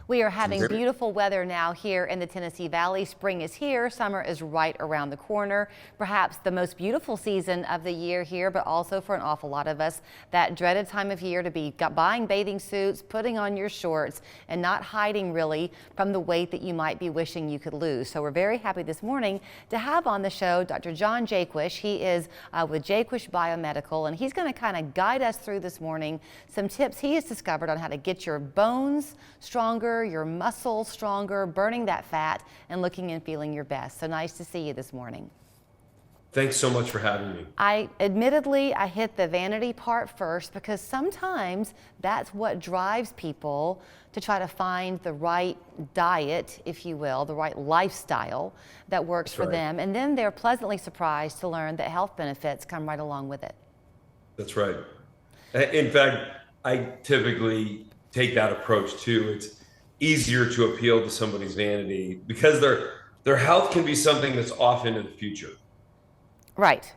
We are having beautiful weather now here in the Tennessee Valley. Spring is here. Summer is right around the corner. Perhaps the most beautiful season of the year here, but also for an awful lot of us, that dreaded time of year to be buying bathing suits, putting on your shorts, and not hiding really from the weight that you might be wishing you could lose. So we're very happy this morning to have on the show Dr. John Jaquish. He is with Jaquish Biomedical, and he's going to kind of guide us through this morning some tips he has discovered on how to get your bones stronger, your muscles stronger, burning that fat, and looking and feeling your best. So nice to see you this morning. Thanks so much for having me. Admittedly, I hit the vanity part first because sometimes that's what drives people to try to find the right diet, if you will, the right lifestyle that works for them. And then they're pleasantly surprised to learn that health benefits come right along with it. That's right. In fact, I typically take that approach too. It's easier to appeal to somebody's vanity because their health can be something that's off into the future. Right.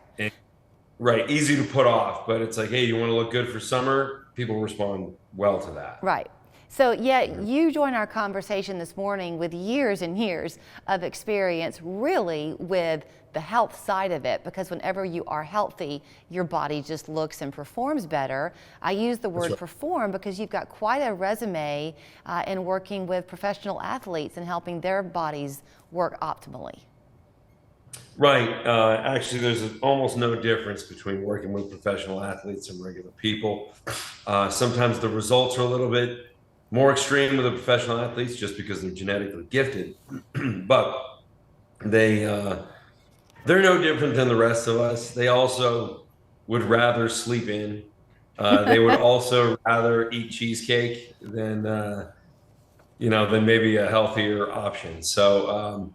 Right. Easy to put off, but it's like, hey, you want to look good for summer? People respond well to that. Right. So you join our conversation this morning with years and years of experience really with the health side of it, because whenever you are healthy, your body just looks and performs better. I use the word perform because you've got quite a resume in working with professional athletes and helping their bodies work optimally. Right. Actually, there's almost no difference between working with professional athletes and regular people. Sometimes the results are a little bit more extreme with the professional athletes just because they're genetically gifted, but they're no different than the rest of us. They also would rather sleep in. They would also rather eat cheesecake than maybe a healthier option. So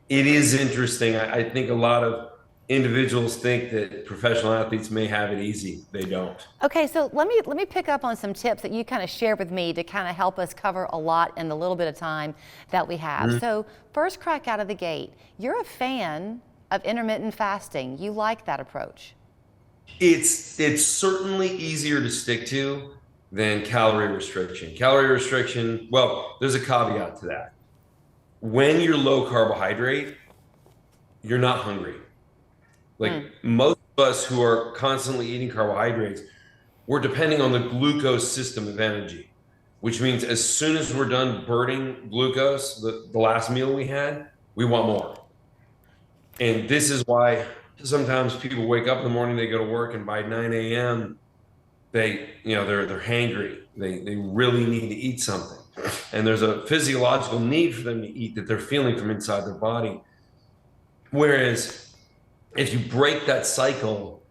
it is interesting. I think a lot of individuals think that professional athletes may have it easy. They don't. Okay, so let me pick up on some tips that you kind of shared with me to kind of help us cover a lot in the little bit of time that we have. So first crack out of the gate, you're a fan of intermittent fasting. You like that approach? It's certainly easier to stick to than calorie restriction. Calorie restriction, well, there's a caveat to that. When you're low carbohydrate, you're not hungry. Like most of us who are constantly eating carbohydrates, we're depending on the glucose system of energy, which means as soon as we're done burning glucose, the last meal we had, we want more. And this is why sometimes people wake up in the morning, they go to work, and by 9 a.m., they're hangry. They really need to eat something. And there's a physiological need for them to eat that they're feeling from inside their body. Whereas if you break that cycle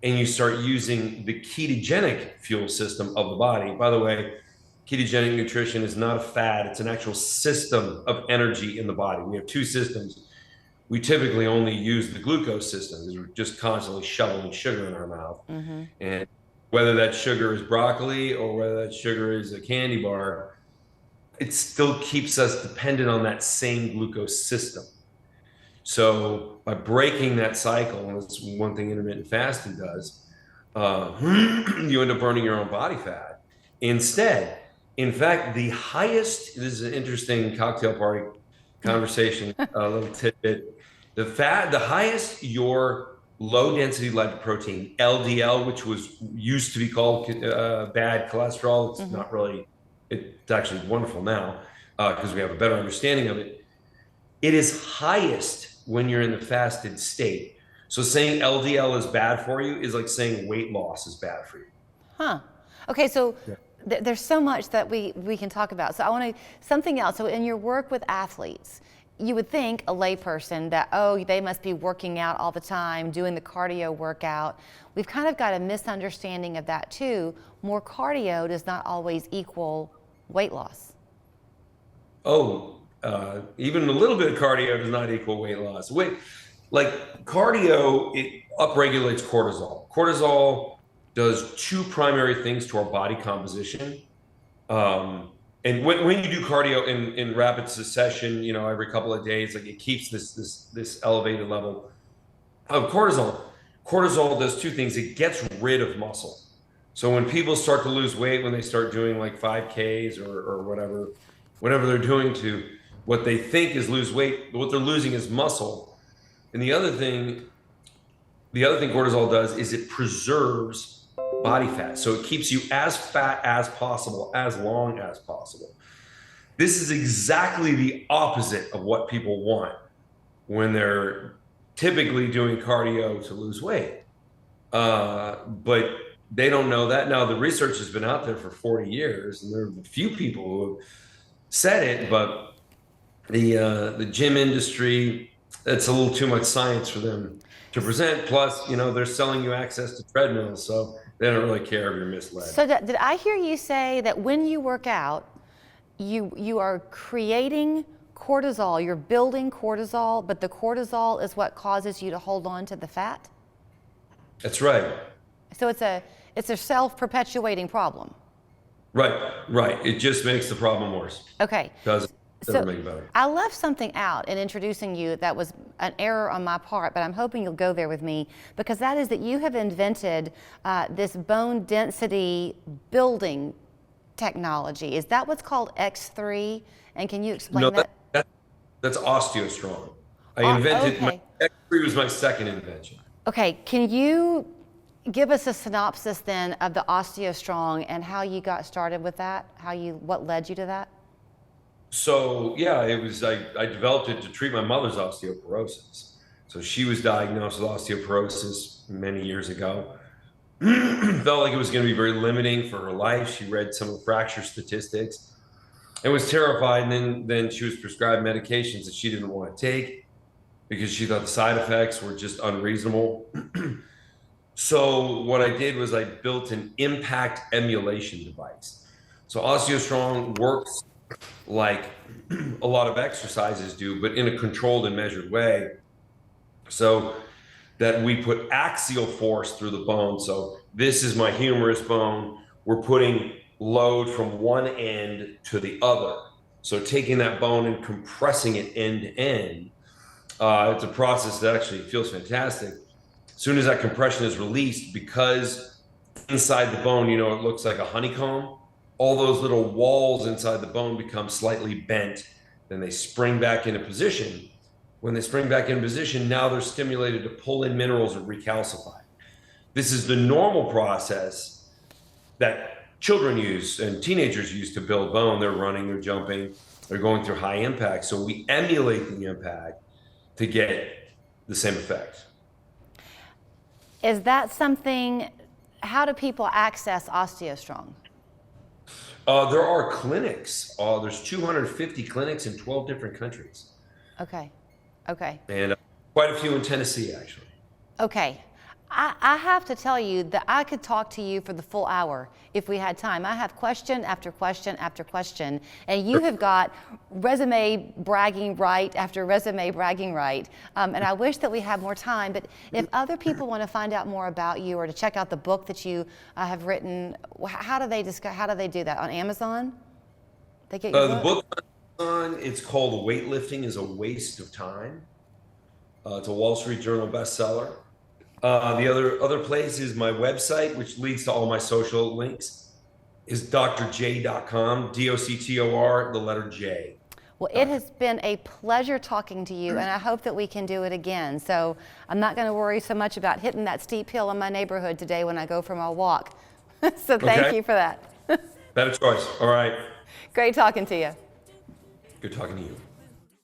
and you start using the ketogenic fuel system of the body, by the way, ketogenic nutrition is not a fad, it's an actual system of energy in the body. We have two systems. We typically only use the glucose system because we're just constantly shoveling sugar in our mouth. And whether that sugar is broccoli or whether that sugar is a candy bar, it still keeps us dependent on that same glucose system. So by breaking that cycle, and that's one thing intermittent fasting does, you end up burning your own body fat. Instead, in fact, this is an interesting cocktail party conversation, a little tidbit. The highest your low density lipoprotein, LDL, which used to be called bad cholesterol. It's not really, it's actually wonderful now because we have a better understanding of it. It is highest when you're in the fasted state. So saying LDL is bad for you is like saying weight loss is bad for you. Okay, so there's so much that we can talk about. So I want to, something else. So in your work with athletes, you would think a layperson that, oh, they must be working out all the time, doing the cardio workout. We've kind of got a misunderstanding of that too. More cardio does not always equal weight loss. Even a little bit of cardio does not equal weight loss. Like cardio, it upregulates cortisol. Cortisol does two primary things to our body composition. And when you do cardio in rapid succession, every couple of days, like it keeps this elevated level of cortisol. Cortisol does two things. It gets rid of muscle. So when people start to lose weight, when they start doing like 5Ks or whatever, whatever they're doing to what they think is lose weight, but what they're losing is muscle. And the other thing cortisol does is it preserves body fat. So it keeps you as fat as possible, as long as possible. This is exactly the opposite of what people want when they're typically doing cardio to lose weight. But they don't know that. Now, the research has been out there for 40 years, and there are a few people who have said it, but the gym industry, it's a little too much science for them to present. Plus, they're selling you access to treadmills, so they don't really care if you're misled. So did I hear you say that when you work out, you are creating cortisol, you're building cortisol, but the cortisol is what causes you to hold on to the fat? That's right. So it's a self-perpetuating problem. Right. It just makes the problem worse. Okay. Doesn't So make it better. I left something out in introducing you that was an error on my part, but I'm hoping you'll go there with me, because that is that you have invented this bone density building technology. Is that what's called X3? And can you explain that? That's OsteoStrong. I invented, okay. X3 was my second invention. Okay, can you give us a synopsis then of the OsteoStrong and how you got started with that? What led you to that? So yeah, I developed it to treat my mother's osteoporosis. So she was diagnosed with osteoporosis many years ago. Felt like it was going to be very limiting for her life. She read some of the fracture statistics and was terrified. And then she was prescribed medications that she didn't want to take because she thought the side effects were just unreasonable. So what I did was I built an impact emulation device. So OsteoStrong works like a lot of exercises do, but in a controlled and measured way, so that we put axial force through the bone. So this is my humerus bone. We're putting load from one end to the other. So taking that bone and compressing it end to end. It's a process that actually feels fantastic. As soon as that compression is released, because inside the bone, it looks like a honeycomb, all those little walls inside the bone become slightly bent. Then they spring back into position. When they spring back into position, now they're stimulated to pull in minerals and recalcify. This is the normal process that children use and teenagers use to build bone. They're running, they're jumping, they're going through high impact. So we emulate the impact to get the same effect. Is that something, how do people access OsteoStrong? There are clinics. There's 250 clinics in 12 different countries. Okay. And quite a few in Tennessee, actually. Okay. I have to tell you that I could talk to you for the full hour if we had time. I have question after question after question, and you have got resume bragging right after resume bragging right. And I wish that we had more time, but if other people want to find out more about you or to check out the book that you have written, how do they do that? On Amazon? They get your The book on Amazon, it's called Weightlifting is a Waste of Time. It's a Wall Street Journal bestseller. The other place is my website, which leads to all my social links, is drj.com, DOCTOR, the letter J. Well, it has been a pleasure talking to you, and I hope that we can do it again. So I'm not going to worry so much about hitting that steep hill in my neighborhood today when I go for my walk. So thank you for that. Better choice. All right. Great talking to you. Good talking to you.